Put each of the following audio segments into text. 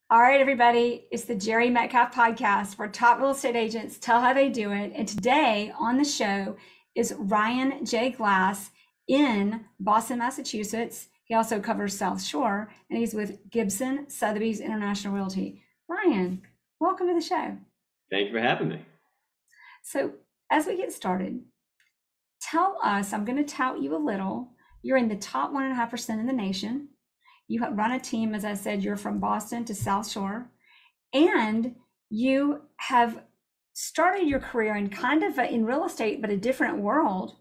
All right, everybody, it's the Jerry Metcalf podcast where top real estate agents tell how they do it. And today on the show is Ryan J. Glass in Boston, Massachusetts. He also covers South Shore, and he's with Gibson, Sotheby's International Realty. Ryan, welcome to the show. Thank you for having me. So, as we get started, tell us, I'm going to tout you a little. You're in the top 1.5% in the nation. You run a team, as I said, you're from Boston to South Shore, and you have started your career in kind of in real estate, but a different world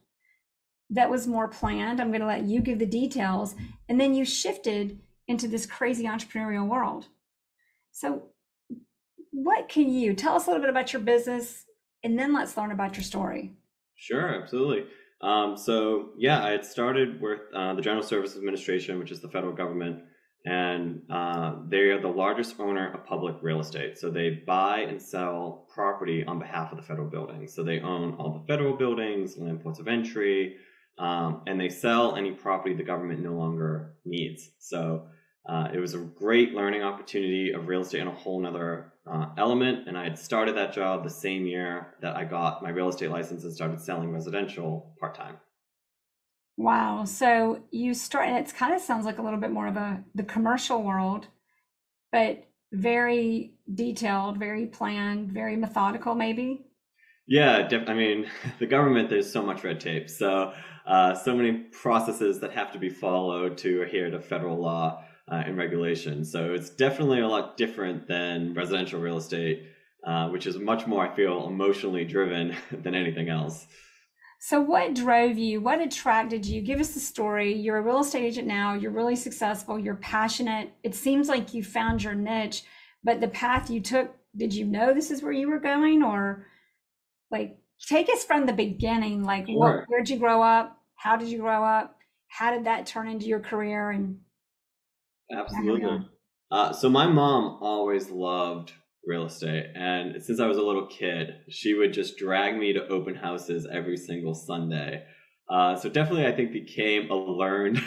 that was more planned. I'm going to let you give the details. And then you shifted into this crazy entrepreneurial world. So what can you tell us a little bit about your business, and then let's learn about your story. Sure, absolutely. I had started with the General Services Administration, which is the federal government, and they are the largest owner of public real estate. So they buy and sell property on behalf of the federal buildings. So they own all the federal buildings, land ports of entry, and they sell any property the government no longer needs. So it was a great learning opportunity of real estate in a whole nother element. And I had started that job the same year that I got my real estate license and started selling residential part-time. Wow. So you start, and it kind of sounds like a little bit more of the commercial world, but very detailed, very planned, very methodical, maybe. Yeah, I mean, the government, there's so much red tape. So many processes that have to be followed to adhere to federal law and regulation. So it's definitely a lot different than residential real estate, which is much more, I feel, emotionally driven than anything else. So what drove you? What attracted you? Give us the story. You're a real estate agent now. You're really successful. You're passionate. It seems like you found your niche, but the path you took, did you know this is where you were going? Or like, take us from the beginning. Like, Sure. where'd you grow up? How did you grow up? How did that turn into your career? And Absolutely. So my mom always loved real estate. And since I was a little kid, she would just drag me to open houses every single Sunday. So definitely, I think became a learned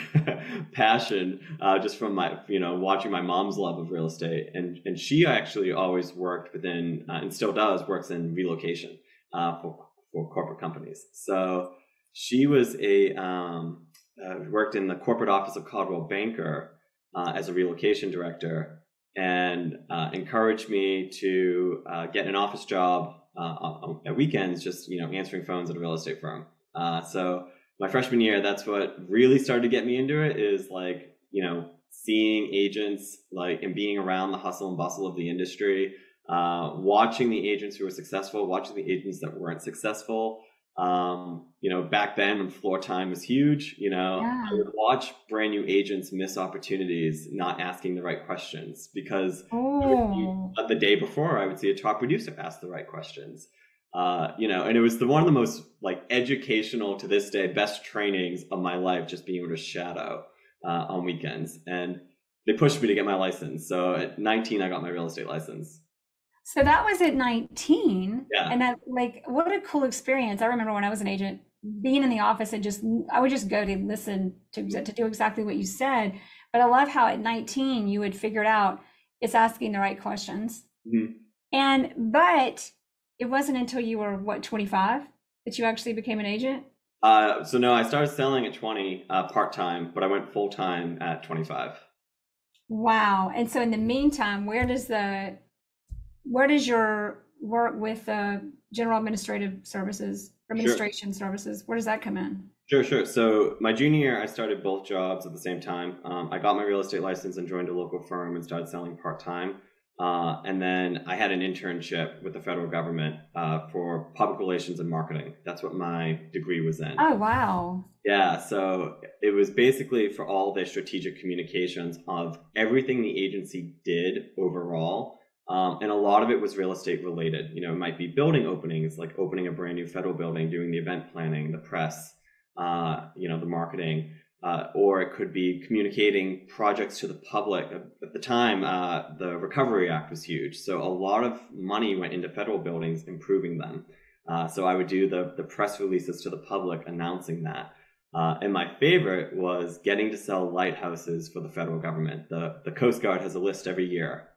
passion just from watching my mom's love of real estate. And she actually always worked within, and still does, works in relocation for corporate companies. So she was worked in the corporate office of Caldwell Banker as a relocation director, and encouraged me to get an office job at weekends, just answering phones at a real estate firm. So my freshman year, that's what really started to get me into it, is seeing agents and being around the hustle and bustle of the industry, watching the agents who were successful, watching the agents that weren't successful. Back then when floor time was huge, I would watch brand new agents miss opportunities, not asking the right questions, because the day before I would see a top producer ask the right questions. And it was one of the most educational to this day, best trainings of my life, just being able to shadow on weekends. And they pushed me to get my license. So at 19, I got my real estate license. so that was at 19. Yeah. And that, what a cool experience. I remember when I was an agent, being in the office and I would just go to listen to do exactly what you said. But I love how at 19 you had figured out it's asking the right questions. Mm-hmm. But it wasn't until you were 25 that you actually became an agent? So no, I started selling at 20 part-time, but I went full-time at 25. Wow. And so in the meantime, where does your work with general administration services, where does that come in? Sure. So my junior year, I started both jobs at the same time. I got my real estate license and joined a local firm and started selling part-time. And then I had an internship with the federal government for public relations and marketing. That's what my degree was in. Oh, wow. Yeah, so it was basically for all their strategic communications of everything the agency did overall. And a lot of it was real estate related. It might be building openings, like opening a brand new federal building, doing the event planning, the press, the marketing, or it could be communicating projects to the public. At the time, the Recovery Act was huge. So a lot of money went into federal buildings, improving them. So I would do the press releases to the public announcing that. And my favorite was getting to sell lighthouses for the federal government. The Coast Guard has a list every year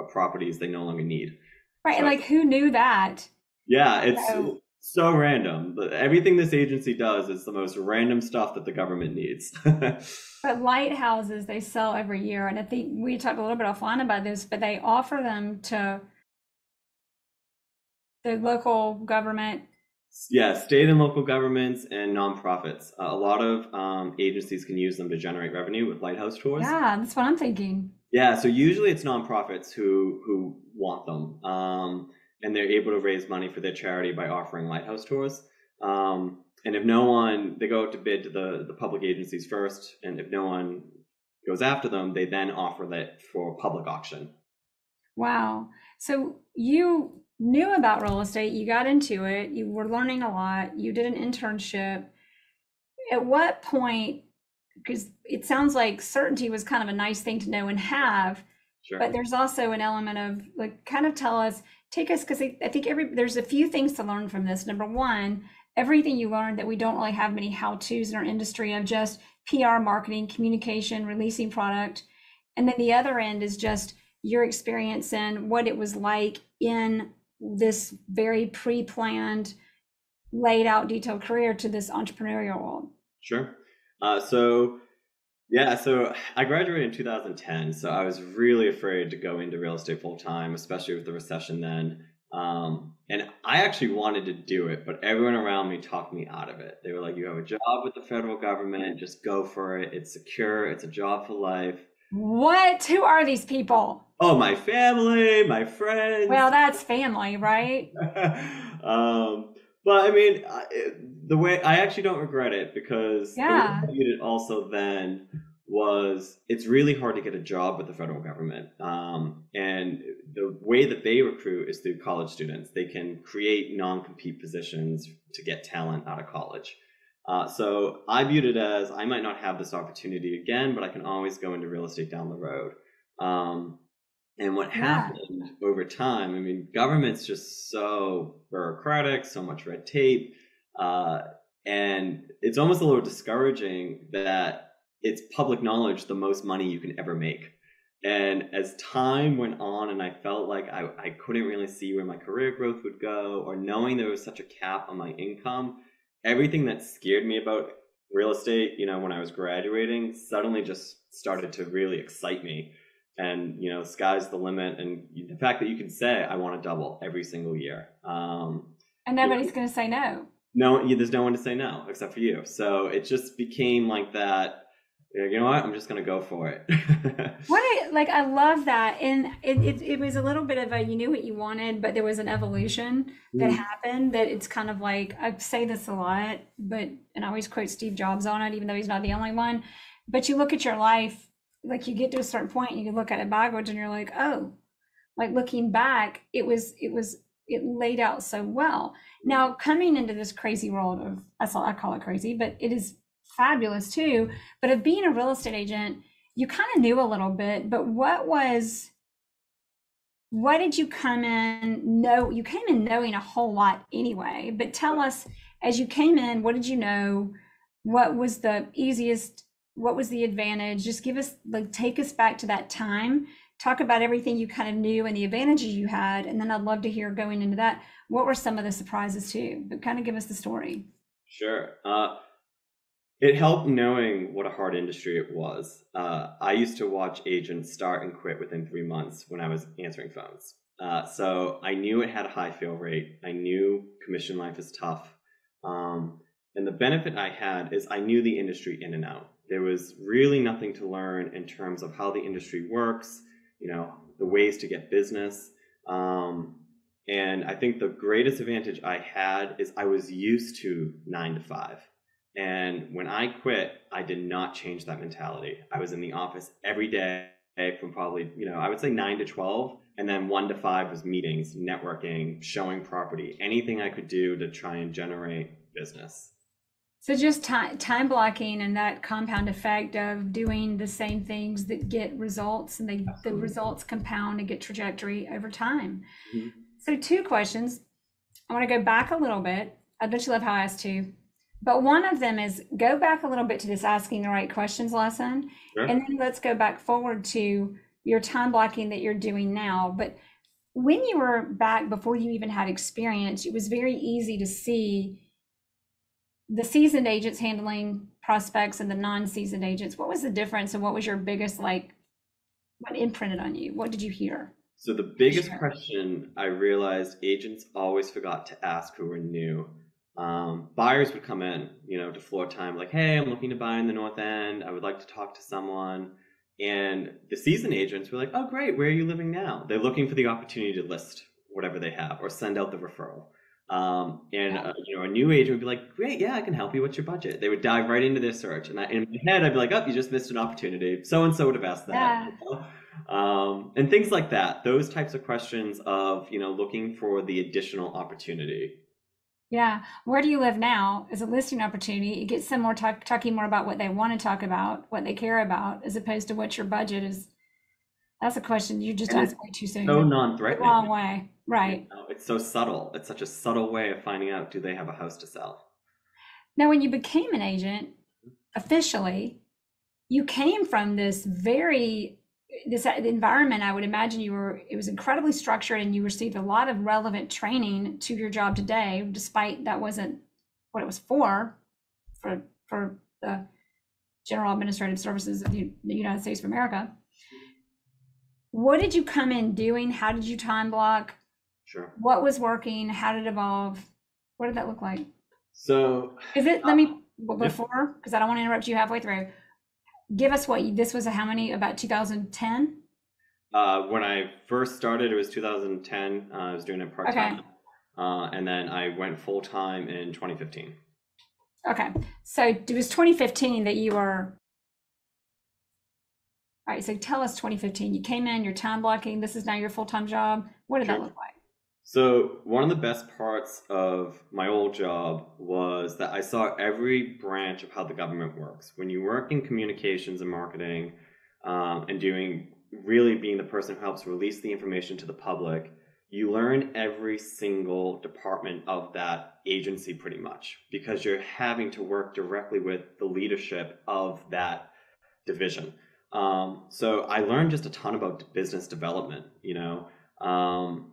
properties they no longer need. Right. So, And like, who knew that? yeah, it's So, so random. But everything this agency does is the most random stuff that the government needs. but lighthouses they sell every year. And I think we talked a little bit offline about this, but they offer them to the local government. Yeah, state and local governments and nonprofits. A lot of agencies can use them to generate revenue with lighthouse tours. Yeah, that's what I'm thinking. Yeah, so usually it's nonprofits who want them, and they're able to raise money for their charity by offering lighthouse tours. And if no one, they go out to bid to the public agencies first, and if no one goes after them, they then offer that for public auction. Wow. So you knew about real estate, you got into it, you were learning a lot, you did an internship. At what point, because it sounds like certainty was kind of a nice thing to know and have, Sure. but there's also an element of like, kind of tell us, take us, because I think there's a few things to learn from this. Number one, everything you learned that we don't really have many how-tos in our industry of just PR, marketing, communication, releasing product. And then the other end is just your experience and what it was like in this very pre-planned, laid out, detailed career to this entrepreneurial world. Sure. So I graduated in 2010. So I was really afraid to go into real estate full time, especially with the recession then. And I actually wanted to do it, but everyone around me talked me out of it. They were like, you have a job with the federal government, just go for it. It's secure. It's a job for life. What? Who are these people? Oh, my family, my friends. Well, that's family, right? But I mean, the way I actually don't regret it, because the way I viewed it also then was it's really hard to get a job with the federal government. And the way that they recruit is through college students. They can create non-compete positions to get talent out of college. So I viewed it as I might not have this opportunity again, but I can always go into real estate down the road. And what happened over time, I mean, government's just so bureaucratic, so much red tape. And it's almost a little discouraging that it's public knowledge the most money you can ever make. And as time went on and I felt like I couldn't really see where my career growth would go, or knowing there was such a cap on my income, everything that scared me about real estate, when I was graduating, suddenly just started to really excite me. And, sky's the limit. And the fact that you can say, I want to double every single year. And nobody's going to say no. No, there's no one to say no except for you. So it just became like that. You know what? I'm just going to go for it. I love that. And it was a little bit of you knew what you wanted, but there was an evolution that happened that it's kind of like, I say this a lot, and I always quote Steve Jobs on it, even though he's not the only one. But you look at your life, like you get to a certain point, and you can look at it backwards and you're like, oh, like looking back, it laid out so well. Now coming into this crazy world of, I call it crazy, but it is fabulous too. But of being a real estate agent, you kind of knew a little bit, but what did you come in know? You came in knowing a whole lot anyway, but tell us, as you came in, what did you know? What was the easiest? What was the advantage? Just give us, take us back to that time. Talk about everything you kind of knew and the advantages you had. And then I'd love to hear, going into that, what were some of the surprises too? But kind of give us the story. Sure. It helped knowing what a hard industry it was. I used to watch agents start and quit within 3 months when I was answering phones. So I knew it had a high fail rate. I knew commission life is tough. And the benefit I had is I knew the industry in and out. There was really nothing to learn in terms of how the industry works, the ways to get business. And I think the greatest advantage I had is I was used to 9 to 5. And when I quit, I did not change that mentality. I was in the office every day from probably, I would say 9 to 12. And then 1 to 5 was meetings, networking, showing property, anything I could do to try and generate business. So just time blocking and that compound effect of doing the same things that get results, and the results compound and get trajectory over time. Mm-hmm. So 2 questions. I want to go back a little bit. I bet you love how I asked 2. But one of them is go back a little bit to this asking the right questions lesson. Sure. And then let's go back forward to your time blocking that you're doing now. But when you were back before you even had experience, it was very easy to see the seasoned agents handling prospects and the non-seasoned agents. What was the difference, and what was your biggest, like, what imprinted on you? What did you hear? So the biggest question I realized agents always forgot to ask who were new. Buyers would come in, to floor time, like, hey, I'm looking to buy in the North End. I would like to talk to someone. And the seasoned agents were like, oh, great. Where are you living now? They're looking for the opportunity to list whatever they have or send out the referral. A new agent would be like, great, yeah, I can help you. What's your budget? They would dive right into their search. And in my head, I'd be like, oh, you just missed an opportunity. So-and-so would have asked that. Yeah. And things like that. Those types of questions of, looking for the additional opportunity. Yeah. Where do you live now is a listing opportunity. It gets them more talking more about what they want to talk about, what they care about, as opposed to what your budget is. That's a question you just asked way too soon. So non-threatening. The wrong way. Right. It's so subtle. It's such a subtle way of finding out, do they have a house to sell? Now, when you became an agent officially, you came from this environment. I would imagine it was incredibly structured, and you received a lot of relevant training to your job today, despite that wasn't what it was for the general administrative services of the United States of America. What did you come in doing? How did you time block? Sure. What was working? How did it evolve? What did that look like? So before, because I don't want to interrupt you halfway through, give us this was about 2010? When I first started, it was 2010. I was doing it part-time. Okay. And then I went full-time in 2015. Okay. So it was 2015 that you were... All right, so tell us 2015. You came in, you're time blocking. This is now your full-time job. What did that look like? So one of the best parts of my old job was that I saw every branch of how the government works. When you work in communications and marketing and being the person who helps release the information to the public, you learn every single department of that agency pretty much, because you're having to work directly with the leadership of that division. So I learned just a ton about business development,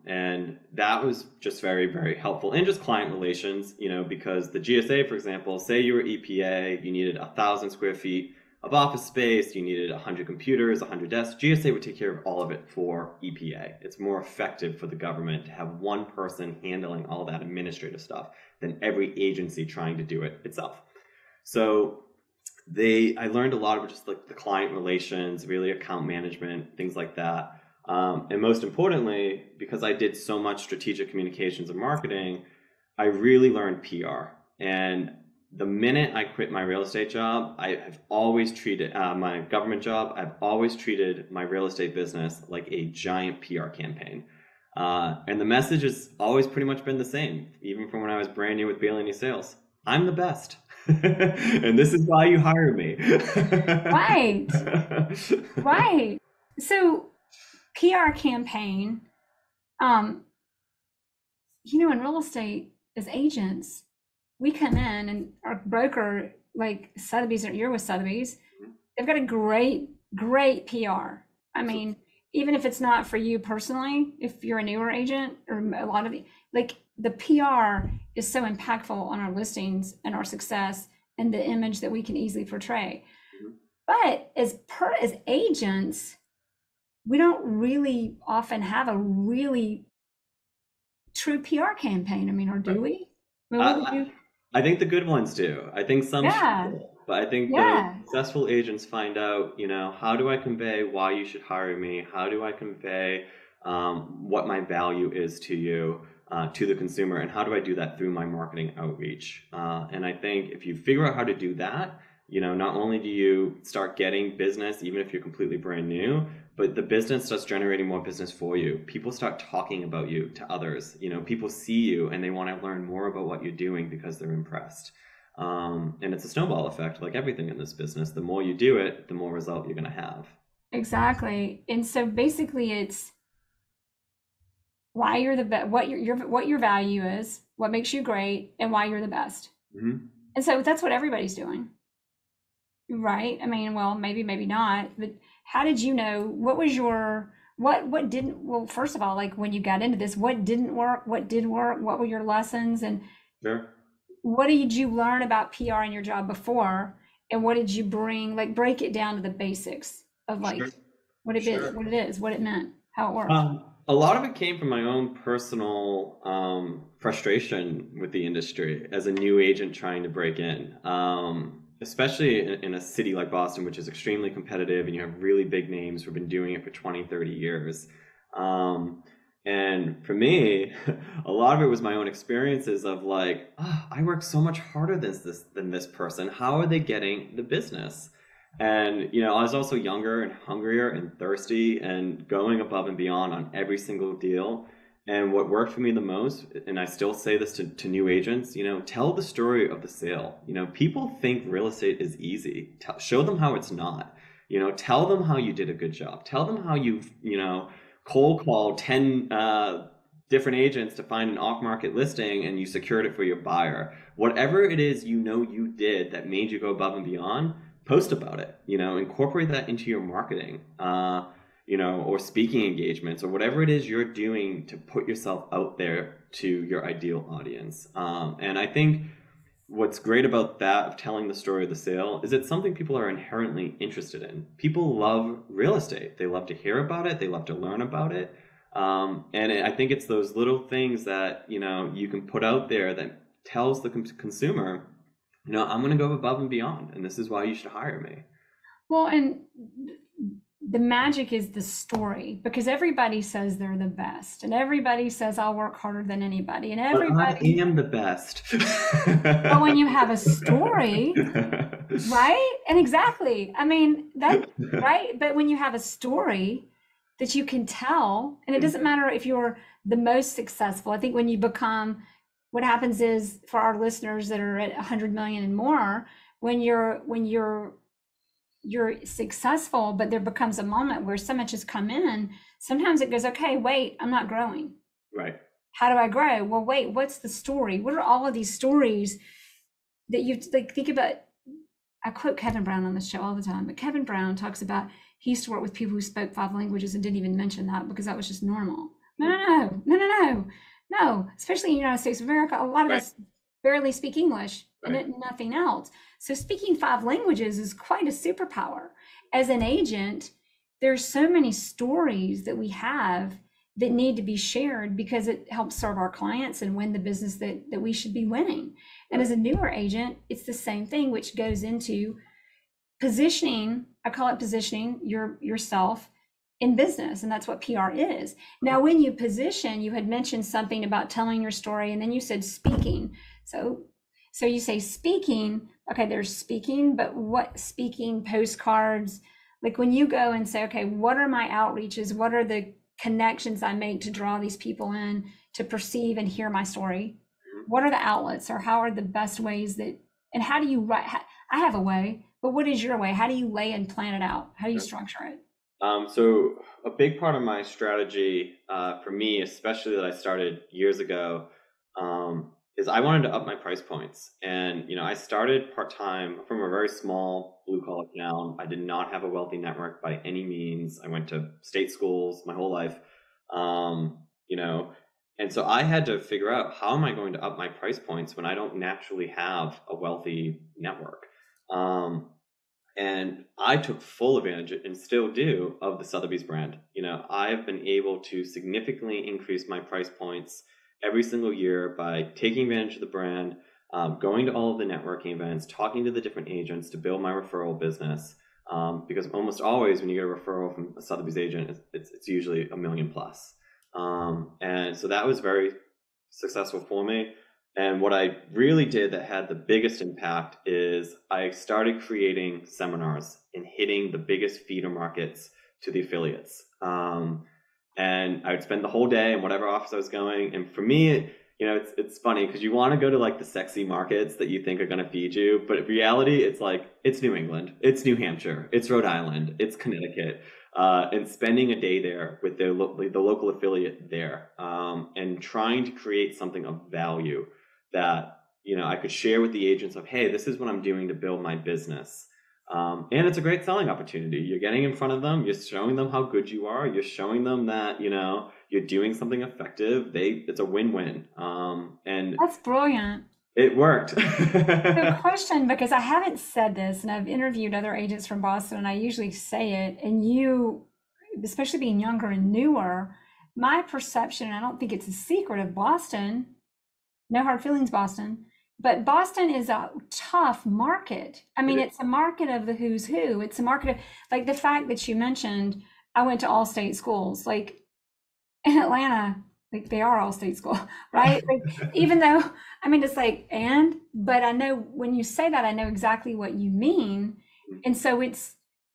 and that was just very, very helpful, and just client relations, because the GSA, for example, say you were EPA, you needed 1,000 square feet of office space, you needed 100 computers, 100 desks. GSA would take care of all of it for EPA. It's more effective for the government to have one person handling all that administrative stuff than every agency trying to do it itself. So I learned a lot about just like the client relations, really account management, things like that. And most importantly, because I did so much strategic communications and marketing, I really learned PR. And the minute I quit my real estate job, I have always treated my government job, I've always treated my real estate business like a giant PR campaign. And the message has always pretty much been the same, even from when I was brand new with Bailey Sales. I'm the best. And this is why you hire me. Right. Right. So PR campaign, in real estate as agents, we come in and our broker, like Sotheby's, you're with Sotheby's, they've got a great, great PR. I mean, even if it's not for you personally, if you're a newer agent or a lot of the PR is so impactful on our listings and our success and the image that we can easily portray. But as agents, we don't really often have a really true PR campaign. I mean, or do we? I think the good ones do. I think some should, but I think the successful agents find out, how do I convey why you should hire me? How do I convey what my value is to you, to the consumer, and how do I do that through my marketing outreach? And I think if you figure out how to do that, not only do you start getting business, even if you're completely brand new, but the business starts generating more business for you. People start talking about you to others. People see you and they want to learn more about what you're doing because they're impressed. And it's a snowball effect, like everything in this business. The more you do it, the more result you're going to have. Exactly. And so basically it's why you're the best, what your value is, what makes you great, and why you're the best. Mm-hmm. And so that's what everybody's doing. Right. I mean, well, maybe not, but how did you know, what was your, what didn't, well, first of all, like when you got into this, what didn't work, what did work, what were your lessons, and Sure. what did you learn about PR in your job before? And what did you bring, like break it down to the basics of like Sure. what it is, what it meant, how it worked. A lot of it came from my own personal frustration with the industry as a new agent trying to break in, especially in a city like Boston, which is extremely competitive, and you have really big names who've been doing it for 20, 30 years. And for me, a lot of it was my own experiences of like, I work so much harder than this person. How are they getting the business? And, I was also younger and hungrier and thirsty and going above and beyond on every single deal. And what worked for me the most, and I still say this to new agents, tell the story of the sale. People think real estate is easy. Show them how it's not. Tell them how you did a good job. Tell them how you've, cold called 10 different agents to find an off-market listing and you secured it for your buyer. Whatever it is you did that made you go above and beyond, post about it, incorporate that into your marketing, or speaking engagements or whatever it is you're doing to put yourself out there to your ideal audience. And I think what's great about that of telling the story of the sale is it's something people are inherently interested in. People love real estate. They love to hear about it. They love to learn about it. I think it's those little things that, you can put out there that tells the consumer, I'm going to go above and beyond, and this is why you should hire me. Well, and the magic is the story, because everybody says they're the best, and everybody says I'll work harder than anybody, and everybody. But I am the best. But when you have a story, right? And exactly, I mean that, right? But when you have a story that you can tell, and it doesn't matter if you're the most successful. I think when you become, what happens is, for our listeners that are at 100 million and more, when you're successful, but there becomes a moment where so much has come in, sometimes it goes, okay, wait, I'm not growing. Right. How do I grow? Well, wait, what's the story? What are all of these stories that you like think about? I quote Kevin Brown on this show all the time, but Kevin Brown talks about he used to work with people who spoke 5 languages and didn't even mention that because that was just normal. No, especially in the United States of America, a lot of us barely speak English and nothing else. So speaking 5 languages is quite a superpower. As an agent, there's so many stories that we have that need to be shared because it helps serve our clients and win the business that we should be winning. And as a newer agent, it's the same thing, which goes into positioning. I call it positioning yourself in business, and that's what PR is. Now, when you position, you had mentioned something about telling your story, and then you said speaking. So you say speaking, okay, there's speaking, but what speaking, postcards, like when you go and say, okay, what are my outreaches? What are the connections I make to draw these people in to perceive and hear my story? What are the outlets, or how are the best ways that, and how do you write? I have a way, but what is your way? How do you lay and plan it out? How do you structure it? So a big part of my strategy for me, especially that I started years ago, is I wanted to up my price points. And, I started part-time from a very small blue-collar town. I did not have a wealthy network by any means. I went to state schools my whole life, and so I had to figure out, how am I going to up my price points when I don't naturally have a wealthy network? And I took full advantage, and still do, of the Sotheby's brand. I've been able to significantly increase my price points every single year by taking advantage of the brand, going to all of the networking events, talking to the different agents to build my referral business. Because almost always when you get a referral from a Sotheby's agent, it's usually $1 million plus. And so that was very successful for me. And what I really did that had the biggest impact is I started creating seminars and hitting the biggest feeder markets to the affiliates. And I would spend the whole day in whatever office I was going. And for me, it's funny because you want to go to like the sexy markets that you think are going to feed you. But in reality, it's like, it's New England, it's New Hampshire, it's Rhode Island, it's Connecticut. And spending a day there with the local affiliate there, and trying to create something of value that, I could share with the agents of, hey, this is what I'm doing to build my business. And it's a great selling opportunity. You're getting in front of them. You're showing them how good you are. You're showing them that, you're doing something effective. It's a win-win. And That's brilliant. it worked. So question, because I haven't said this and I've interviewed other agents from Boston and I usually say it, and you, especially being younger and newer, my perception, and I don't think it's a secret of Boston, no hard feelings, Boston, but Boston is a tough market. I mean, it's a market of the who's who. It's a market of, like, the fact that you mentioned, I went to all state schools, like in Atlanta, like they are all state school, right? Like, even though, I mean, it's like, but I know when you say that, I know exactly what you mean. And so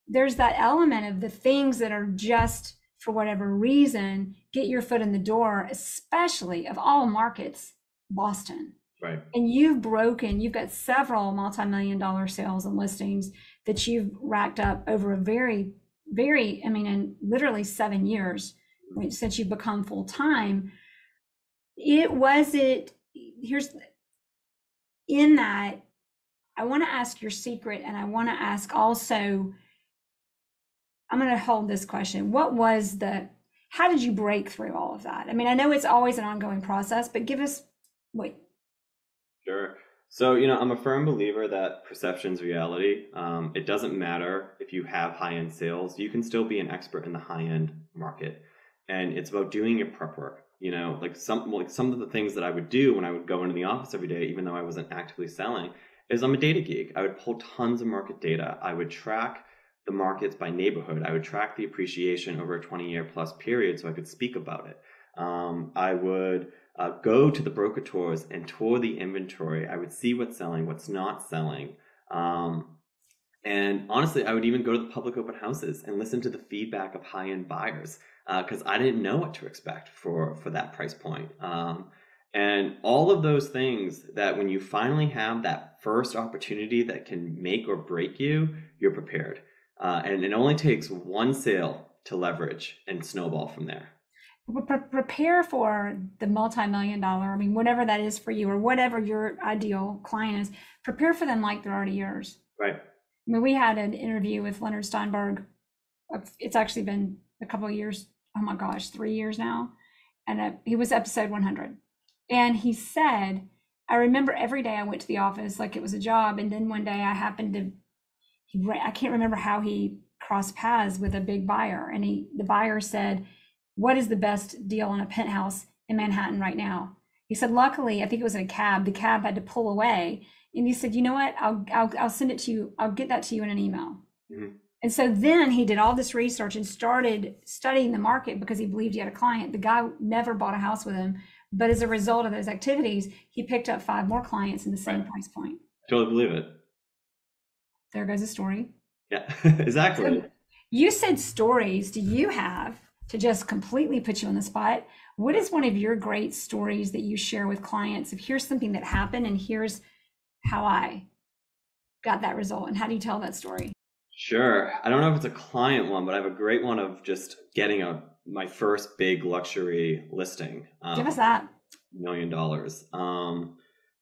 there's that element of the things that are just for whatever reason, get your foot in the door, especially of all markets, Boston. Right. And you've got several multi-million-dollar sales and listings that you've racked up over a very, very, I mean, in literally 7 years since you've become full-time. Here's in that, I want to ask your secret, and I want to ask also, I'm going to hold this question. How did you break through all of that? I mean, I know it's always an ongoing process, but Sure. So, I'm a firm believer that perception's reality. It doesn't matter if you have high-end sales, you can still be an expert in the high-end market. And it's about doing your prep work. Like some of the things that I would do when I would go into the office every day, even though I wasn't actively selling, is I'm a data geek. I would pull tons of market data. I would track the markets by neighborhood. I would track the appreciation over a 20-year plus period so I could speak about it. I would go to the broker tours and tour the inventory. I would see what's selling, what's not selling. And honestly, I would even go to the public open houses and listen to the feedback of high-end buyers because I didn't know what to expect for that price point. And all of those things that when you finally have that first opportunity that can make or break you, you're prepared. And it only takes one sale to leverage and snowball from there. Prepare for the multi-million-dollar, I mean, whatever that is for you or whatever your ideal client is, prepare for them like they're already yours. Right. I mean, we had an interview with Leonard Steinberg. It's actually been a couple of years. Oh my gosh, 3 years now. And he was episode 100. And he said, I remember every day I went to the office like it was a job. And then one day I happened to, I can't remember how he crossed paths with a big buyer. And the buyer said, what is the best deal on a penthouse in Manhattan right now? He said, luckily, I think it was in a cab. The cab had to pull away. And he said, you know what? I'll send it to you. I'll get that to you in an email. Mm-hmm. And so then he did all this research and started studying the market because he believed he had a client. The guy never bought a house with him. But as a result of those activities, he picked up 5 more clients in the same price point. Totally believe it. There goes a story. Yeah, exactly. So you said stories. Do you have, to just completely put you on the spot, what is one of your great stories that you share with clients of here's something that happened and here's how I got that result? And how do you tell that story? Sure. I don't know if it's a client one, but I have a great one of just getting my first big luxury listing. Give us that. $1 million.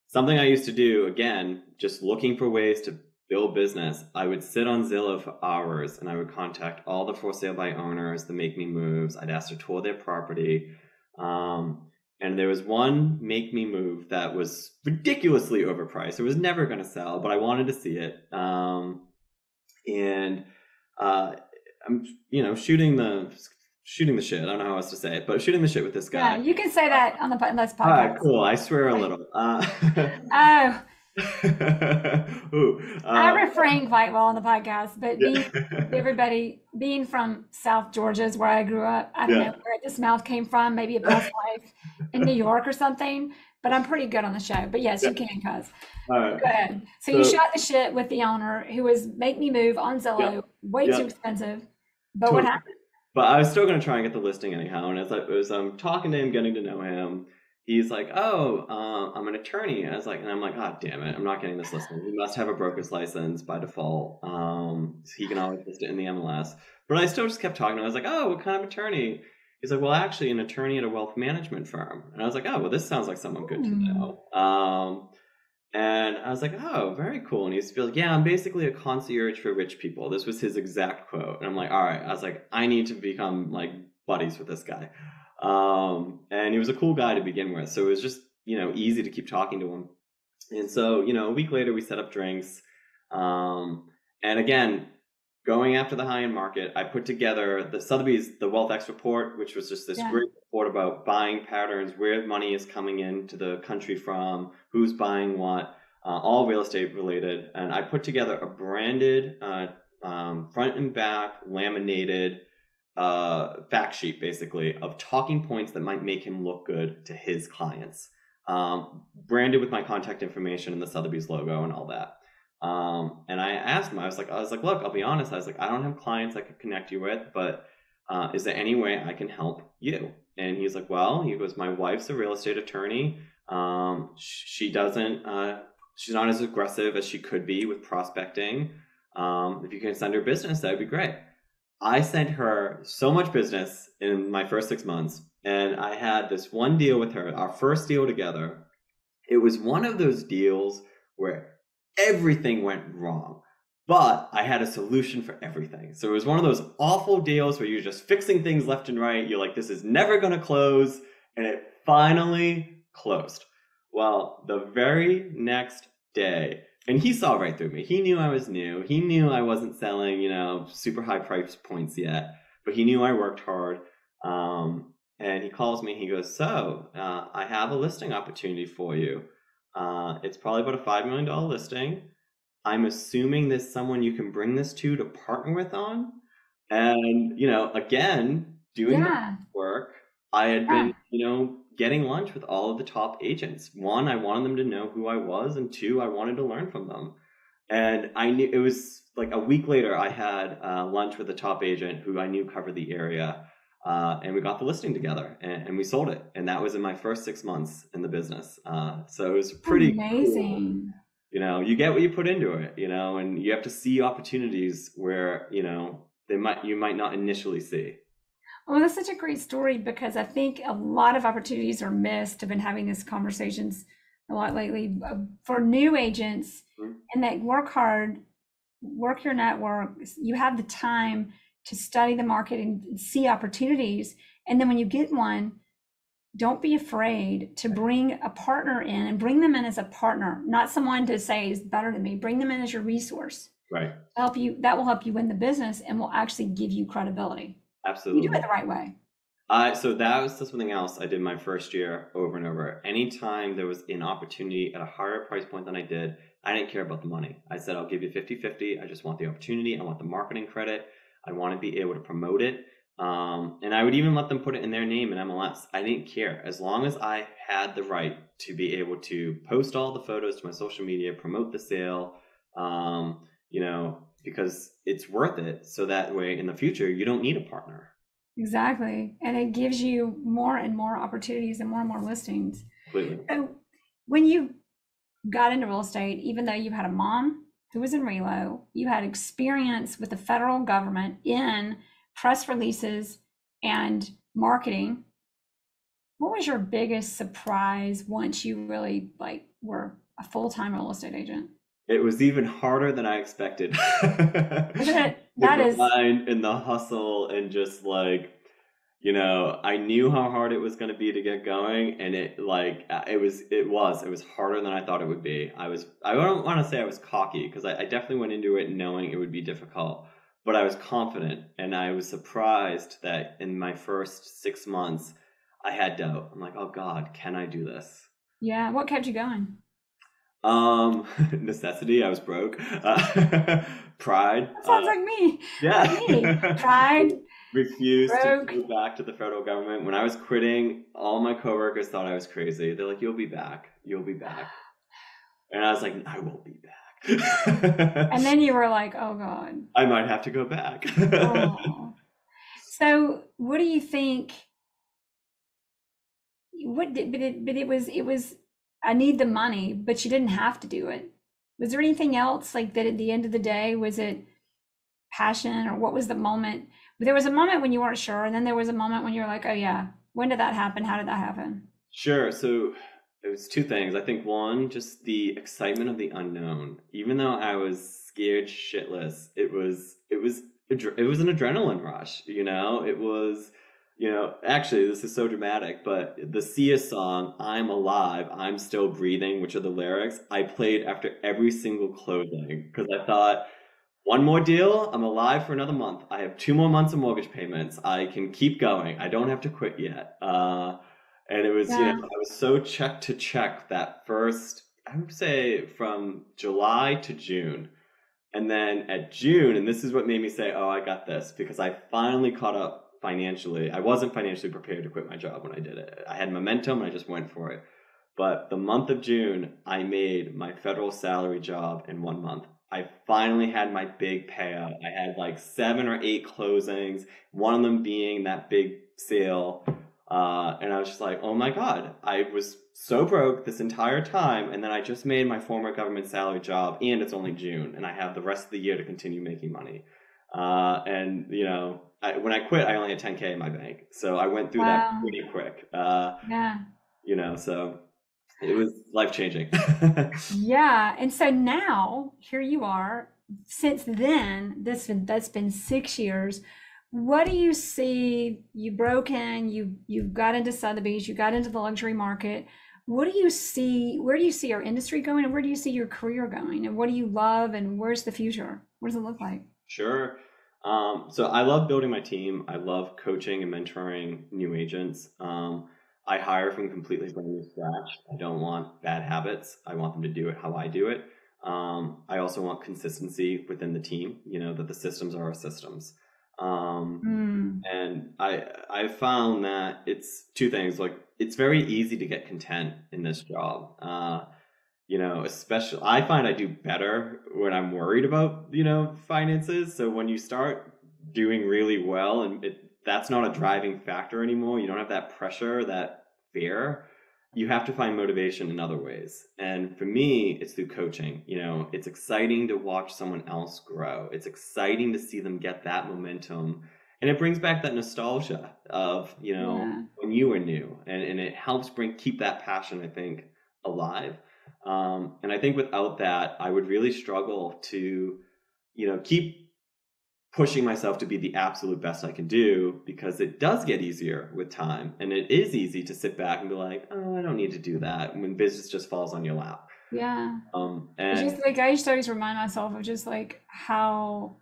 Something I used to do, again, just looking for ways to build business. I would sit on Zillow for hours and I would contact all the for sale by owners, the make me moves. I'd ask to tour their property. And there was one make me move that was ridiculously overpriced. It was never going to sell, but I wanted to see it. And I'm, shooting the shit. I don't know how else to say it, but shooting the shit with this guy. Yeah, you can say that on the podcast. All right, cool. I swear a little. I refrain quite well on the podcast, but being from South Georgia is where I grew up. I don't know where this mouth came from, maybe a past life in New York or something, but I'm pretty good on the show. But yes, you can, cuz. All right. Go ahead. So you shot the shit with the owner who was make me move on Zillow, way too expensive. But what happened? But I was still going to try and get the listing anyhow. And as I was talking to him, getting to know him, he's like, I'm an attorney. And I'm like, oh, damn it. I'm not getting this listing. He must have a broker's license by default. He can always list it in the MLS. But I still just kept talking to him. I was like, oh, what kind of attorney? He's like, well, actually, an attorney at a wealth management firm. And I was like, oh, well, this sounds like someone good to know. And I was like, oh, very cool. And he's like, yeah, I'm basically a concierge for rich people. This was his exact quote. And I'm like, all right. I was like, I need to become like buddies with this guy. And he was a cool guy to begin with. So it was just, easy to keep talking to him. And so, a week later we set up drinks. And again, going after the high-end market, I put together the Sotheby's, the Wealth X report, which was just this great report about buying patterns, where money is coming into the country from, who's buying what, all real estate related. And I put together a branded, front and back, laminated fact sheet, basically, of talking points that might make him look good to his clients, branded with my contact information and the Sotheby's logo and all that. And I asked him, I was like, look, I'll be honest. I was like, I don't have clients I could connect you with, but is there any way I can help you? And he's like, well, he goes, my wife's a real estate attorney. She doesn't, she's not as aggressive as she could be with prospecting. If you can send her business, that'd be great. I sent her so much business in my first 6 months, and I had this one deal with her, our first deal together. It was one of those deals where everything went wrong, but I had a solution for everything. So it was one of those awful deals where you're just fixing things left and right. You're like, this is never going to close. And it finally closed. Well, the very next day, and he saw right through me. He knew I was new. He knew I wasn't selling, super high price points yet, but he knew I worked hard. And he calls me, he goes, so I have a listing opportunity for you. It's probably about a $5 million listing. I'm assuming there's someone you can bring this to partner with on. And, again, doing the work, I had been, getting lunch with all of the top agents. One, I wanted them to know who I was. And two, I wanted to learn from them. And I knew it was like a week later, I had lunch with a top agent who I knew covered the area. And we got the listing together and we sold it. And that was in my first 6 months in the business. So it was pretty amazing. Cool. You get what you put into it, and you have to see opportunities where, you might not initially see. Well, that's such a great story, because I think a lot of opportunities are missed. I've been having these conversations a lot lately for new agents, and that work hard, work your network. You have the time to study the market and see opportunities. And then when you get one, don't be afraid to bring a partner in, and bring them in as a partner, not someone to say is better than me. Bring them in as your resource. Right. Help you. That will help you win the business and will actually give you credibility. Absolutely. You do it the right way. So that was something else I did my first year over and over. Anytime there was an opportunity at a higher price point than I did, I didn't care about the money. I said, I'll give you 50-50. I just want the opportunity. I want the marketing credit. I want to be able to promote it. And I would even let them put it in their name in MLS. I didn't care. As long as I had the right to be able to post all the photos to my social media, promote the sale, because it's worth it. So that way in the future, you don't need a partner. Exactly. And it gives you more and more opportunities and more listings. Completely. So when you got into real estate, even though you had a mom who was in Relo, you had experience with the federal government in press releases and marketing, what was your biggest surprise once you really were a full-time real estate agent? It was even harder than I expected. That is and the hustle, and just I knew how hard it was going to be to get going, and it was harder than I thought it would be. I don't want to say I was cocky, because I definitely went into it knowing it would be difficult, but I was confident, and I was surprised that in my first 6 months I had doubt. I'm like, oh God, can I do this? Yeah. What kept you going? Necessity. I was broke. Pride. That sounds like me. Yeah. Like me. Pride. Refused to go back to the federal government. When I was quitting, all my coworkers thought I was crazy. They're like, you'll be back. You'll be back. And I was like, I won't be back. And then you were like, oh God. I might have to go back. Oh. So what do you think? It was I need the money, but you didn't have to do it. Was there anything else like that at the end of the day? Was it passion, or what was the moment? There was a moment when you weren't sure, and then there was a moment when you were like, oh yeah, when did that happen? How did that happen? Sure. So It was two things. I think one, just the excitement of the unknown. Even though I was scared shitless, it was an adrenaline rush. It was, actually, this is so dramatic, but the Sia song, "I'm Alive, I'm Still Breathing," which are the lyrics, I played after every single closing because I thought, one more deal, I'm alive for another month. I have 2 more months of mortgage payments. I can keep going. I don't have to quit yet. And it was, Yeah. I was so check to check that first, I would say from July to June. And then at June, and this is what made me say, oh, I got this, because I finally caught up financially. I wasn't financially prepared to quit my job when I did it. I had momentum and I just went for it. But the month of June, I made my federal salary job in 1 month. I finally had my big payout. I had like 7 or 8 closings, one of them being that big sale. And I was just like, oh my God, I was so broke this entire time. And then I just made my former government salary job, and it's only June, and I have the rest of the year to continue making money. And when I quit, I only had 10K in my bank. So I went through that Wow. pretty quick. Yeah. So it was life-changing. Yeah. And so now here you are. Since then, that's been 6 years. What do you see? You broke in, you got into Sotheby's, you got into the luxury market. What do you see? Where do you see our industry going, and where do you see your career going? And what do you love, and where's the future? What does it look like? Sure. So I love building my team. I love coaching and mentoring new agents. I hire from completely brand new scratch. I don't want bad habits. I want them to do it how I do it. I also want consistency within the team, that the systems are our systems. Mm, And I found that it's two things. Like, it's very easy to get content in this job. Especially I find I do better when I'm worried about, finances. So when you start doing really well and that's not a driving factor anymore, you don't have that pressure, that fear, you have to find motivation in other ways. And for me, it's through coaching. It's exciting to watch someone else grow. It's exciting to see them get that momentum. And it brings back that nostalgia of, yeah. when you were new. And it helps keep that passion, I think, alive. And I think without that, I would really struggle to, keep pushing myself to be the absolute best I can do, because it does get easier with time. And it is easy to sit back and be like, oh, I don't need to do that, when business just falls on your lap. Yeah. It's just And like I used to always remind myself of just like how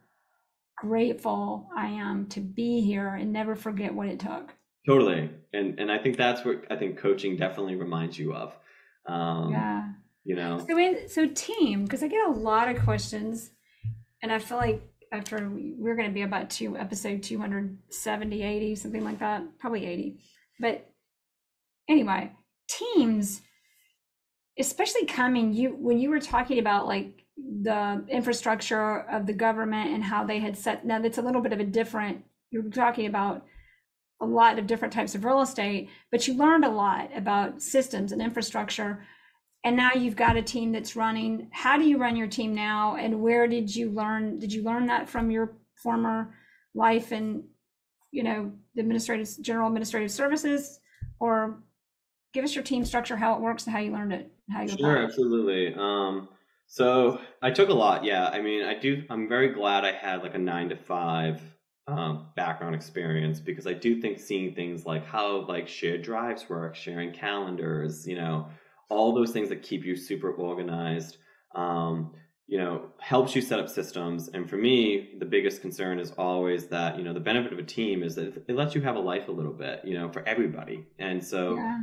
grateful I am to be here and never forget what it took. totally. And I think that's what I think coaching definitely reminds you of. Um, Yeah. you know, So team, because I get a lot of questions, and I feel like after we're going to be about episode 270, 80, something like that, probably 80. But anyway, teams, especially when you were talking about like the infrastructure of the government and how they had set, now that's a little bit of a different, you're talking about a lot of different types of real estate, but you learned a lot about systems and infrastructure. And now you've got a team that's running. How do you run your team now? And where did you learn? Did you learn that from your former life in, the general administrative services? Or give us your team structure, how it works, and how you learned it, how you apply sure, it. absolutely. So I took a lot. Yeah. I mean, I'm very glad I had like a 9 to 5 background experience, because I do think seeing things like how like shared drives work, sharing calendars, all those things that keep you super organized, helps you set up systems. And for me, the biggest concern is always that, the benefit of a team is that it lets you have a life a little bit, for everybody. And so Yeah.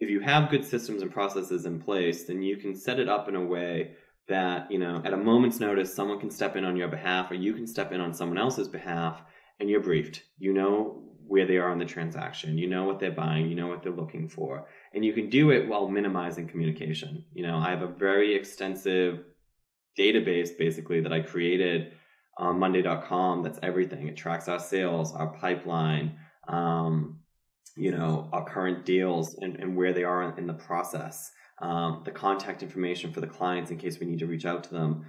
if you have good systems and processes in place, then you can set it up in a way that, at a moment's notice, someone can step in on your behalf, or you can step in on someone else's behalf, and you're briefed. You know where they are on the transaction. You know what they're buying. You know what they're looking for. And you can do it while minimizing communication. I have a very extensive database, basically, that I created on Monday.com. That's everything. It tracks our sales, our pipeline, our current deals, and where they are in the process, the contact information for the clients in case we need to reach out to them,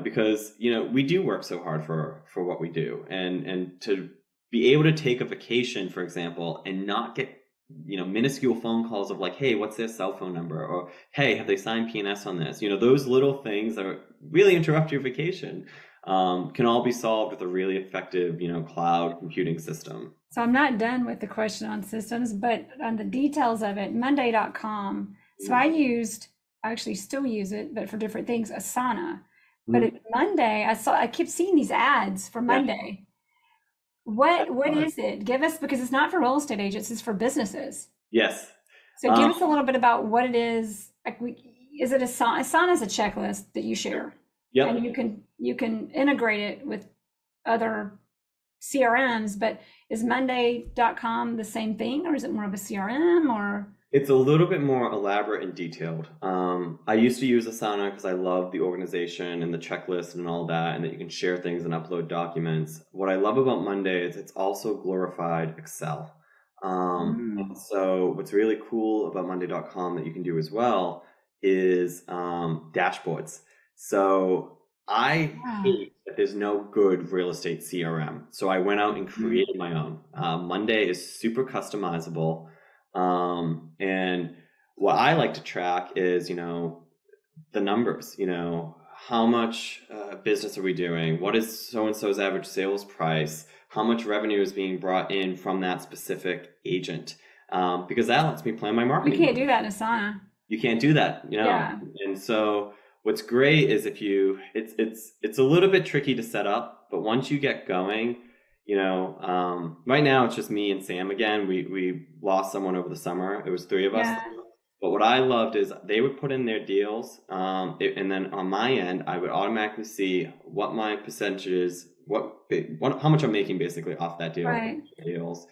because we do work so hard for what we do, and to be able to take a vacation, for example, and not get minuscule phone calls of like, hey, what's their cell phone number? Or, hey, have they signed P&S on this? Those little things that really interrupt your vacation can all be solved with a really effective, cloud computing system. So I'm not done with the question on systems, but on the details of it, Monday.com. So I actually still use it, but for different things, Asana. But at Monday, I keep seeing these ads for Monday. What is it? Give us, because it's not for real estate agents, it's for businesses. Yes. So give us a little bit about what it is. Like, is it Asana? Asana is a checklist that you share. Yep. And you can integrate it with other CRMs, but is Monday.com the same thing, or is it more of a CRM, or? It's a little bit more elaborate and detailed. I used to use Asana because I love the organization and the checklist and all that, and that you can share things and upload documents. What I love about Monday is it's also glorified Excel. And so what's really cool about Monday.com that you can do as well is dashboards. So I hate that there's no good real estate CRM. So I went out and created my own. Monday is super customizable. And what I like to track is, the numbers, how much business are we doing? What is so-and-so's average sales price? How much revenue is being brought in from that specific agent? Because that lets me plan my marketing. You can't do that in Asana. You can't do that, Yeah. And so what's great is it's a little bit tricky to set up, but once you get going, right now it's just me and Sam again. We lost someone over the summer. It was 3 of us. Yeah. But what I loved is they would put in their deals, and then on my end, I would automatically see what my percentages, how much I'm making basically off that deal. Right. Deals.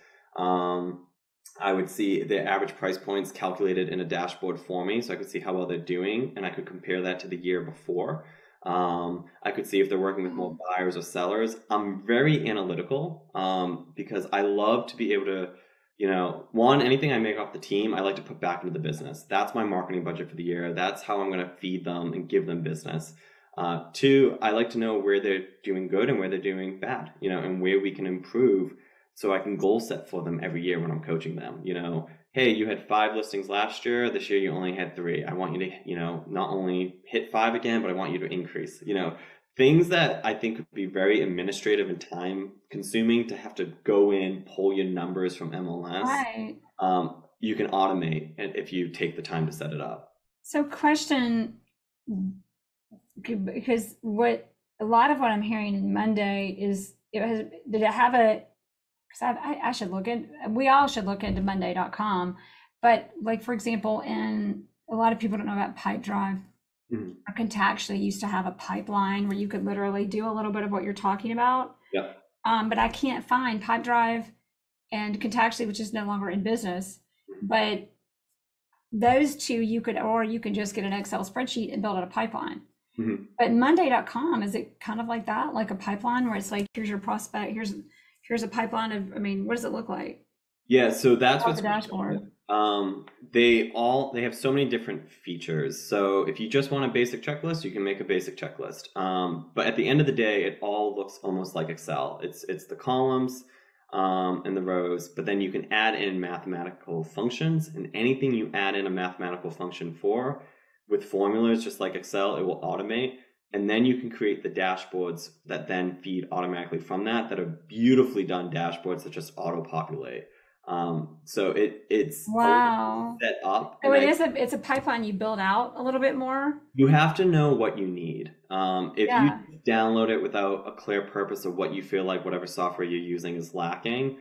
I would see their average price points calculated in a dashboard for me, so I could see how well they're doing, and I could compare that to the year before. I could see if they're working with more buyers or sellers. I'm very analytical because I love to be able to, anything I make off the team, I like to put back into the business. That's my marketing budget for the year. That's how I'm going to feed them and give them business. 2, I like to know where they're doing good and where they're doing bad, and where we can improve, so I can goal set for them every year when I'm coaching them. Hey, you had 5 listings last year. This year you only had 3. I want you to, not only hit 5 again, but I want you to increase, things that I think would be very administrative and time consuming to have to go in, pull your numbers from MLS. Right. You can automate if you take the time to set it up. So question, because a lot of what I'm hearing in Monday is, did it have a, I should we all should look into Monday.com, but like, for example, and a lot of people don't know about Pipedrive. Or Contactually used to have a pipeline where you could literally do a little bit of what you're talking about. Yeah. But I can't find Pipedrive and Contactually, which is no longer in business. But those two you can just get an Excel spreadsheet and build out a pipeline. But Monday.com, is it kind of like that, like a pipeline where it's like, here's your prospect, here's a pipeline of, what does it look like? Yeah, so that's what's the dashboard. They have so many different features. So if you just want a basic checklist, you can make a basic checklist. But at the end of the day, it all looks almost like Excel. It's the columns and the rows, but then you can add in mathematical functions, and anything you add in a mathematical function for with formulas, just like Excel, it will automate. And then you can create the dashboards that then feed automatically from that are beautifully done dashboards that just auto-populate. So it's set up. So it's a pipeline you build out a little bit more. You have to know what you need. If you download it without a clear purpose of what you feel like whatever software you're using is lacking,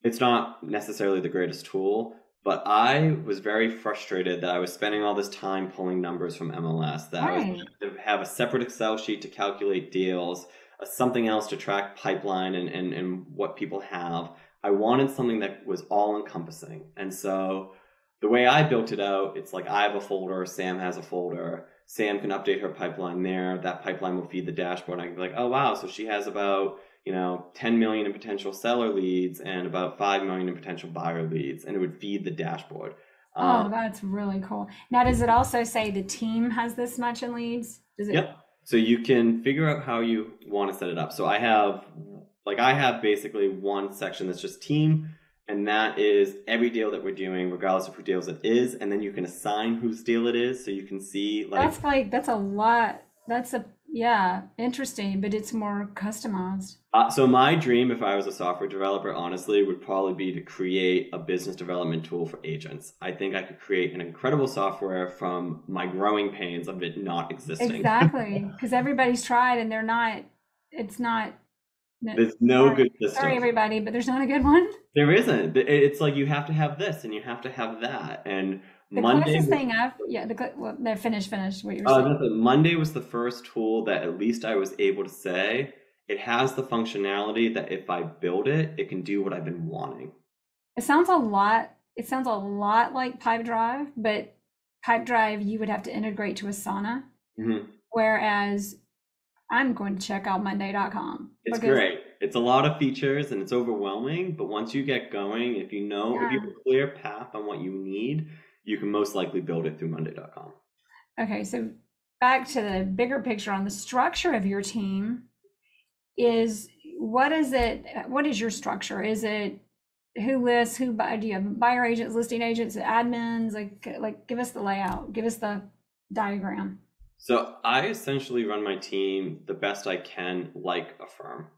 it's not necessarily the greatest tool. But I was very frustrated that I was spending all this time pulling numbers from MLS, that I was to have a separate Excel sheet to calculate deals, something else to track pipeline and what people have. I wanted something that was all encompassing. And so the way I built it out, it's like I have a folder, Sam has a folder, Sam can update her pipeline there. That pipeline will feed the dashboard. I can be like, oh, wow, so she has about 10 million in potential seller leads and about 5 million in potential buyer leads, and it would feed the dashboard. That's really cool. Now, does it also say the team has this much in leads? Yep. So you can figure out how you want to set it up. So I have basically one section that's just team, And that is every deal that we're doing, regardless of who deals it is. And then you can assign whose deal it is. So you can see that's a lot. Yeah, interesting, but it's more customized. So my dream, if I was a software developer, honestly, would probably be to create a business development tool for agents. I think I could create an incredible software from my growing pains of it not existing. Exactly, because everybody's tried and it's not. There's no good system. Sorry, everybody, but there's not a good one. There isn't. It's like you have to have this and you have to have that. And Finish what you were saying. Monday was the first tool that at least I was able to say it has the functionality that if I build it, it can do what I've been wanting. It sounds a lot like Pipedrive, but Pipedrive you would have to integrate to Asana. Mm-hmm. Whereas I'm going to check out Monday.com. It's great. It's a lot of features and it's overwhelming, but once you get going, if you have a clear path on what you need, you can most likely build it through Monday.com. Okay, so back to the bigger picture on the structure of your team what is your structure? Is it who lists, do you have buyer agents, listing agents, admins? Like give us the layout, give us the diagram. So I essentially run my team the best I can like a firm.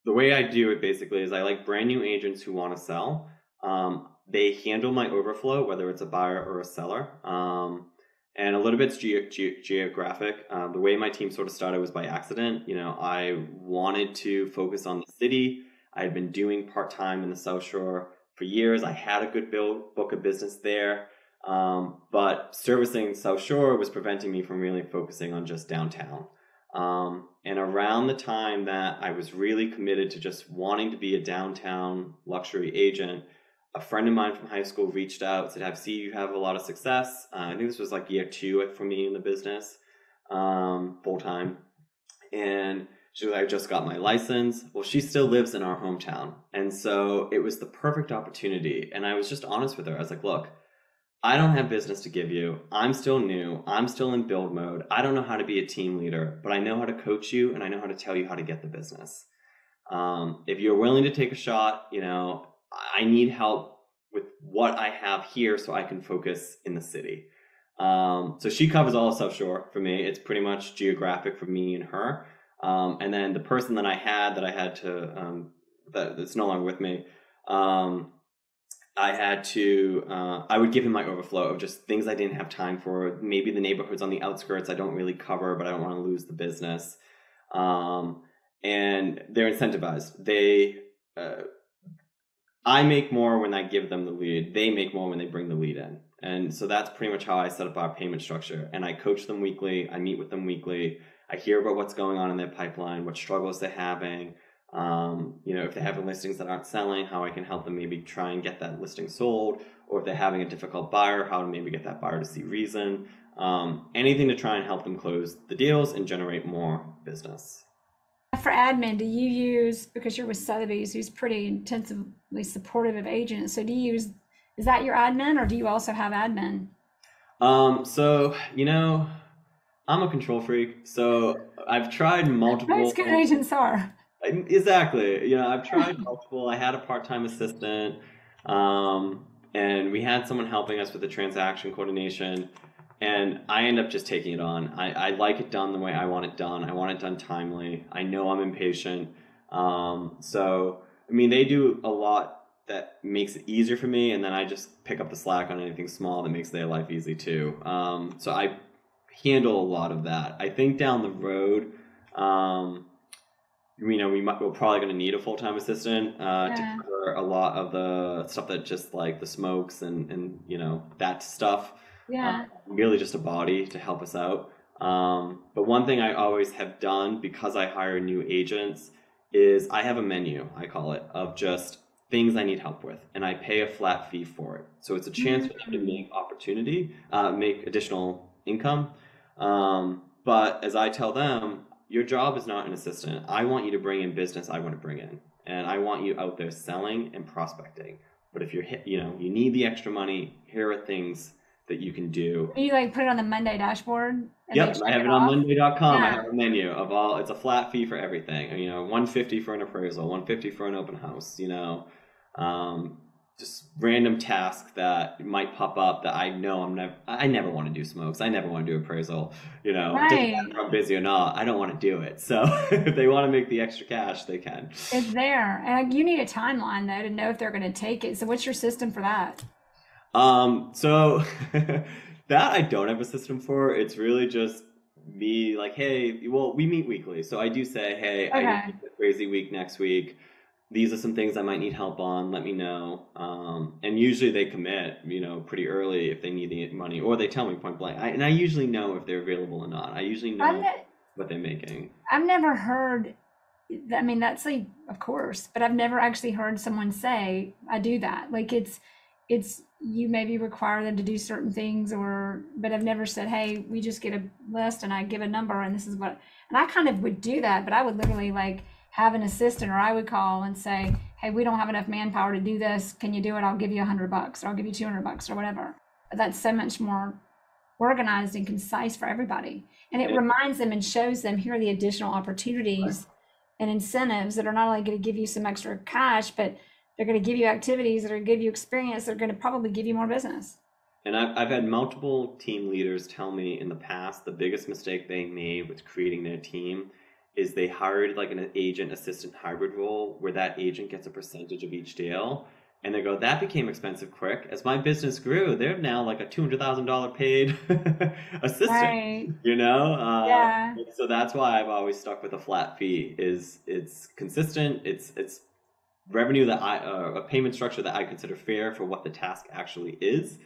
The way I do it basically is I like brand new agents who want to sell. They handle my overflow, whether it's a buyer or a seller. And a little bit's geographic. The way my team sort of started was by accident. I wanted to focus on the city. I had been doing part-time in the South Shore for years. I had a good book of business there. But servicing South Shore was preventing me from really focusing on just downtown. And around the time that I was really committed to just wanting to be a downtown luxury agent, a friend of mine from high school reached out, said, I see you have a lot of success. I think this was like year 2 for me in the business, full time. And she was like, I just got my license. Well, she still lives in our hometown. And so it was the perfect opportunity. And I was just honest with her. I was like, look, I don't have business to give you. I'm still new. I'm still in build mode. I don't know how to be a team leader, but I know how to coach you and I know how to tell you how to get the business. If you're willing to take a shot, I need help with what I have here so I can focus in the city. So she covers all of South Shore for me. It's pretty much geographic for me and her. And then the person that I had that's no longer with me, I would give him my overflow of just things I didn't have time for. Maybe the neighborhoods on the outskirts I don't really cover, but I don't want to lose the business. And they're incentivized. I make more when I give them the lead. They make more when they bring the lead in. And so that's pretty much how I set up our payment structure. And I coach them weekly. I meet with them weekly. I hear about what's going on in their pipeline, what struggles they're having. If they have listings that aren't selling, how I can help them maybe try and get that listing sold, or if they're having a difficult buyer, how to maybe get that buyer to see reason. Anything to try and help them close the deals and generate more business. For admin, do you use, because you're with Sotheby's, who's pretty intensively supportive of agents, so is that your admin, or do you also have admin? I'm a control freak, so I've tried multiple. Most good agents are. Exactly. I've tried multiple. I had a part-time assistant, and we had someone helping us with the transaction coordination, and I end up just taking it on. I like it done the way I want it done. I want it done timely. I know I'm impatient. They do a lot that makes it easier for me, and then I just pick up the slack on anything small that makes their life easy too. So I handle a lot of that. I think down the road, we're probably going to need a full-time assistant to cover a lot of the stuff that just like the smokes and that stuff. Yeah. Really just a body to help us out. But one thing I always have done because I hire new agents is I have a menu, I call it, of just things I need help with, and I pay a flat fee for it. So it's a chance for them to make additional income. But as I tell them, your job is not an assistant. I want you to bring in business I want to bring in, and I want you out there selling and prospecting. But if you need the extra money, here are things that you can do. You like put it on the Monday dashboard? Yep, I have it on Monday.com. Yeah. I have a menu of all. It's a flat fee for everything. You know, $150 for an appraisal, $150 for an open house. You know, just random tasks that might pop up that I know I never want to do smokes. I never want to do appraisal. You know, it doesn't matter if I'm busy or not. I don't want to do it. So if they want to make the extra cash, they can. It's there, and you need a timeline though to know if they're going to take it. So what's your system for that? So that I don't have a system for. It's really just me like, hey, well, we meet weekly. So I do say, hey, I need a crazy week next week. These are some things I might need help on. Let me know. And usually they commit, you know, pretty early if they need the money, or they tell me point blank. And I usually know if they're available or not. I usually know what they're making. I've never heard, I mean, that's like, of course, but I've never actually heard someone say, I do that. Like it's, you maybe require them to do certain things but I've never said, hey, we just get a list and I give a number and this is what, and I kind of would do that, but I would literally like have an assistant, or I would call and say, hey, we don't have enough manpower to do this. Can you do it? I'll give you $100 or I'll give you $200 or whatever. But that's so much more organized and concise for everybody. And it reminds them and shows them here are the additional opportunities and incentives that are not only going to give you some extra cash, but they're going to give you activities that are going to give you experience. They're going to probably give you more business. And I've had multiple team leaders tell me in the past the biggest mistake they made with creating their team is they hired like an agent assistant hybrid role where that agent gets a percentage of each deal. And they go, that became expensive quick. As my business grew, they're now like a $200,000 paid assistant, right. You know? Yeah. So that's why I've always stuck with a flat fee. It's consistent. It's revenue that a payment structure that I consider fair for what the task actually is.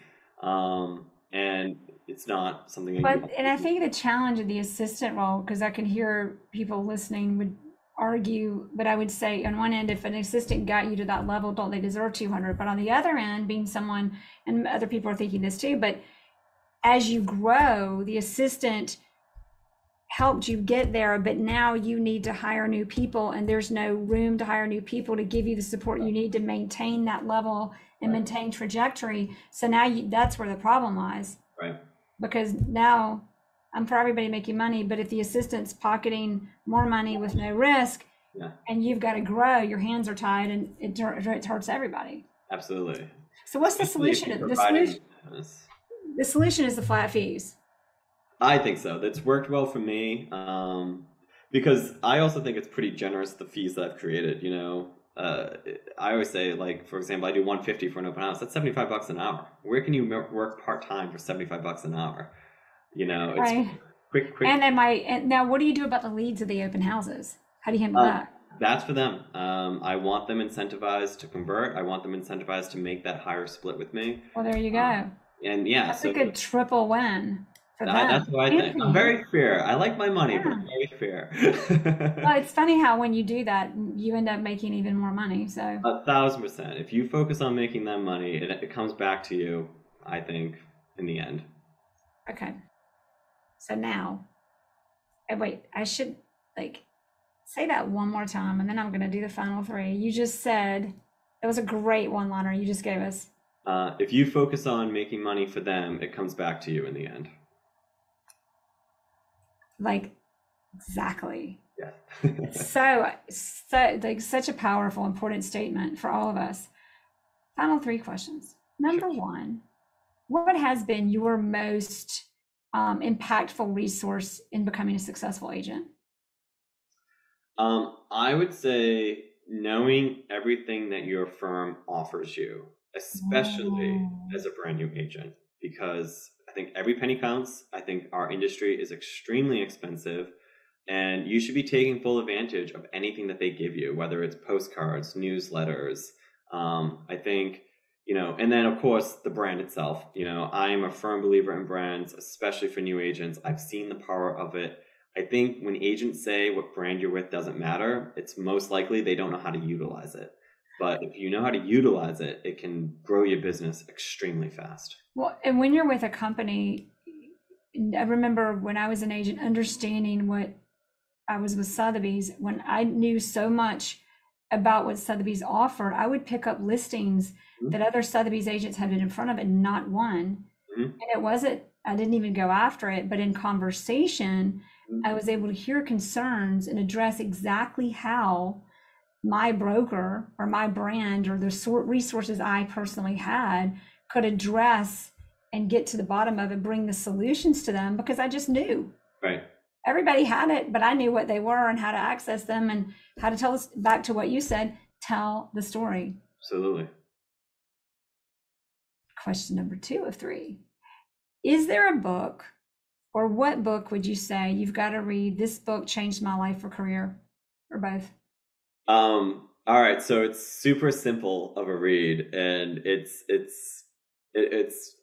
And it's not something. And I think the challenge of the assistant role, because I can hear people listening would argue, but I would say on one end, if an assistant got you to that level, don't they deserve 200? But on the other end, being someone, and other people are thinking this too, but as you grow, the assistant helped you get there, but now you need to hire new people, and there's no room to hire new people to give you the support you need to maintain that level and maintain trajectory. So now that's where the problem lies. Right. Because now I'm for everybody making money, but if the assistant's pocketing more money with no risk, and you've got to grow, your hands are tied, and it hurts everybody. Absolutely. So what's the solution? The solution is the flat fees. I think so. That's worked well for me, because I also think it's pretty generous, the fees that I've created. You know, I always say, like, for example, I do $150 for an open house. That's $75 an hour. Where can you work part-time for $75 an hour? You know, it's right. quick. And now what do you do about the leads of the open houses? How do you handle that? That's for them. I want them incentivized to convert. I want them incentivized to make that higher split with me. Well, there you go. And yeah, that's a good triple win. That's what I think. I'm very fair. I like my money, but I'm very fair. Well, it's funny how when you do that, you end up making even more money. So 1,000%. If you focus on making them money, it comes back to you, I think, in the end. Okay. So now, wait, I should say that one more time, and then I'm going to do the final three. You just said, that was a great one-liner you just gave us. If you focus on making money for them, it comes back to you in the end. Exactly. Yeah. so such a powerful, important statement for all of us. Final three questions. Number one, what has been your most impactful resource in becoming a successful agent? I would say knowing everything that your firm offers you, especially as a brand new agent, because I think every penny counts. I think our industry is extremely expensive, and you should be taking full advantage of anything that they give you, whether it's postcards, newsletters. I think, and then of course the brand itself. I am a firm believer in brands, especially for new agents. I've seen the power of it. I think when agents say what brand you're with doesn't matter, it's most likely they don't know how to utilize it. But if you know how to utilize it, it can grow your business extremely fast. Well, and when you're with a company, I remember when I was an agent, understanding what I was with Sotheby's, when I knew so much about what Sotheby's offered, I would pick up listings that other Sotheby's agents had been in front of and not won. And it wasn't, I didn't even go after it, but in conversation, I was able to hear concerns and address exactly how my broker or my brand or the sort resources I personally had could address and get to the bottom of it, bring the solutions to them, because I just knew. Right. Everybody had it, but I knew what they were and how to access them and how to tell us, back to what you said, tell the story. Absolutely. Question number 2 of 3. Is there a book, or what book would you say you've got to read? This book changed my life or career, or both? All right. So it's super simple of a read, and it's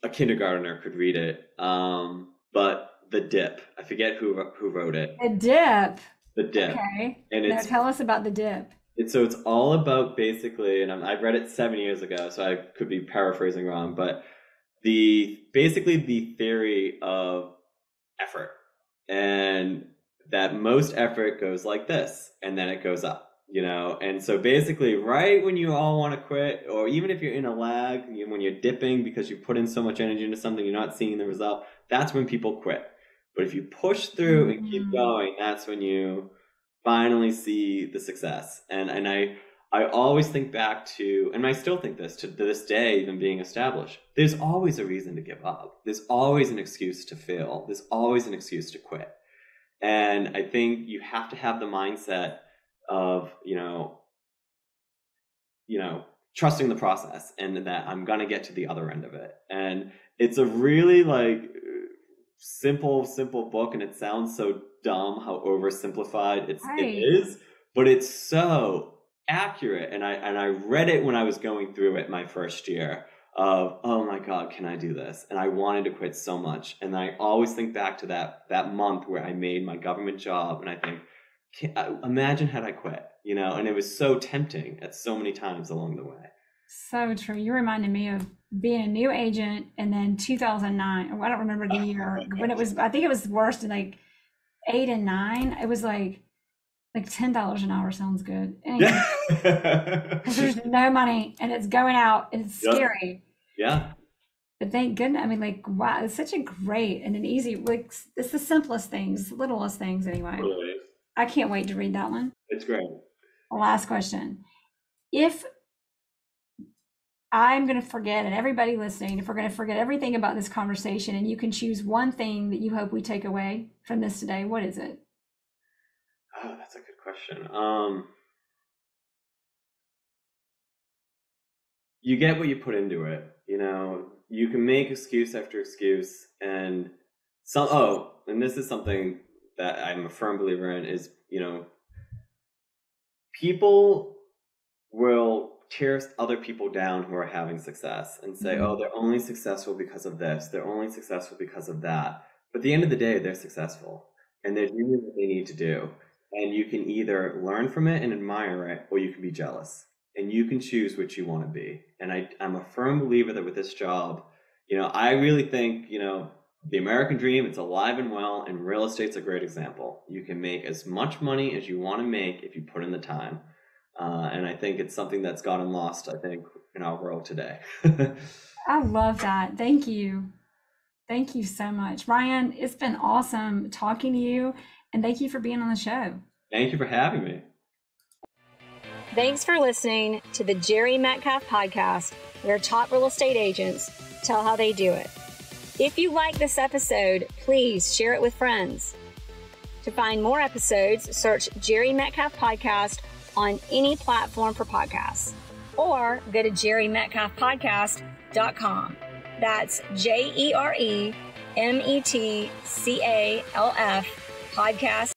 a kindergartner could read it. But The Dip. I forget who wrote it. The Dip. The Dip. Okay. And now tell us about The Dip. So it's all about basically, and I read it 7 years ago, so I could be paraphrasing wrong, but basically the theory of effort, and that most effort goes like this, and then it goes up. And so basically right when you all want to quit, or even if you're in a lag, when you're dipping because you put in so much energy into something, you're not seeing the result, that's when people quit. But if you push through and keep going, that's when you finally see the success. And I always think back to, and I still think this to this day, even being established, there's always a reason to give up. There's always an excuse to fail. There's always an excuse to quit. And I think you have to have the mindset of, trusting the process, and that I'm going to get to the other end of it. And it's a really simple book, and it sounds so dumb how oversimplified it is, but it's so accurate. And I read it when I was going through it my first year of, oh my God, can I do this? And I wanted to quit so much. And I always think back to that month where I made my government job, and I think, imagine had I quit, and it was so tempting at so many times along the way. So true. You reminded me of being a new agent, and then 2009. I don't remember the year when it was. I think it was worse than 8 and 9. It was like $10 an hour sounds good. Anyway, there's no money, and it's going out, and it's scary. Yeah. But thank goodness. I mean, wow, it's such a great and an easy. It's the simplest things, littlest things. Anyway, really. I can't wait to read that one. It's great. Last question. If I'm going to forget, and everybody listening, if we're going to forget everything about this conversation, and you can choose one thing that you hope we take away from this today, what is it? Oh, that's a good question. You get what you put into it. You can make excuse after excuse, and and this is something that I'm a firm believer in, is, people will tear other people down who are having success and say, oh, they're only successful because of this, they're only successful because of that. But at the end of the day, they're successful, and they're doing what they need to do. And you can either learn from it and admire it, or you can be jealous. And you can choose which you want to be. And I'm a firm believer that with this job, I really think, the American dream, it's alive and well, and real estate's a great example. You can make as much money as you want to make if you put in the time. And I think it's something that's gotten lost, I think, in our world today. I love that. Thank you. Thank you so much. Ryan, it's been awesome talking to you, and thank you for being on the show. Thank you for having me. Thanks for listening to the Jerry Metcalf Podcast, where top real estate agents tell how they do it. If you like this episode, please share it with friends. To find more episodes, search Jerry Metcalf Podcast on any platform for podcasts, or go to jerrymetcalfpodcast.com. That's JEREMETCALF podcast.